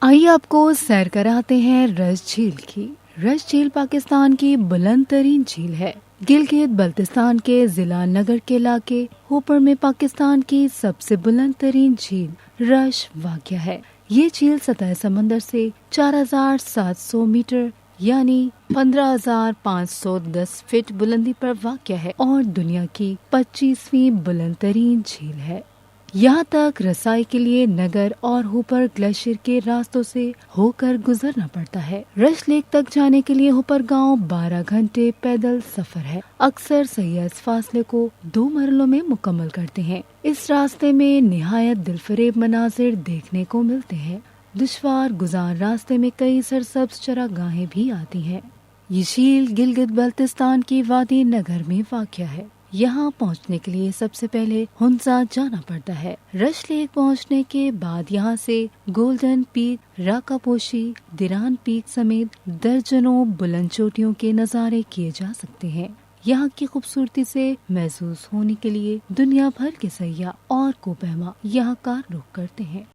آئیے آپ کو سیر کراتے ہیں رش جھیل کی۔ رش جھیل پاکستان کی بلند ترین جھیل ہے۔ گلگت بلتستان کے ضلع نگر کے علاقے ہوپر میں پاکستان کی سب سے بلند ترین جھیل رش واقع ہے۔ یہ جھیل سطح سمندر سے 4700 میٹر یعنی 15,510 فٹ بلندی پر واقع ہے اور دنیا کی 25ویں بلند ترین جھیل ہے۔ یہاں تک رسائی کے لیے نگر اور ہوپر گلیشیئر کے راستوں سے ہو کر گزرنا پڑتا ہے۔ رش لیک تک جانے کے لیے ہوپر گاؤں 12 گھنٹے پیدل سفر ہے۔ اکثر سیاح اس فاصلے کو 2 مرحلوں میں مکمل کرتے ہیں۔ اس راستے میں نہایت دلفریب مناظر دیکھنے کو ملتے ہیں۔ دشوار گزار راستے میں کئی سرسبز چراگاہیں بھی آتی ہیں۔ یہ جھیل گلگت بلتستان کی وادی نگر میں واقع ہے۔ یہاں پہنچنے کے لیے سب سے پہلے ہنزا جانا پڑتا ہے۔ رش لیک پہنچنے کے بعد یہاں سے گولڈن پیک، راکا پوشی، دیران پیک سمیت درجنوں بلند چوٹیوں کے نظارے کیے جا سکتے ہیں۔ یہاں کی خوبصورتی سے محظوظ ہونے کے لیے دنیا بھر کے سیاح اور کوہ پیما یہاں کا رخ کرتے ہیں۔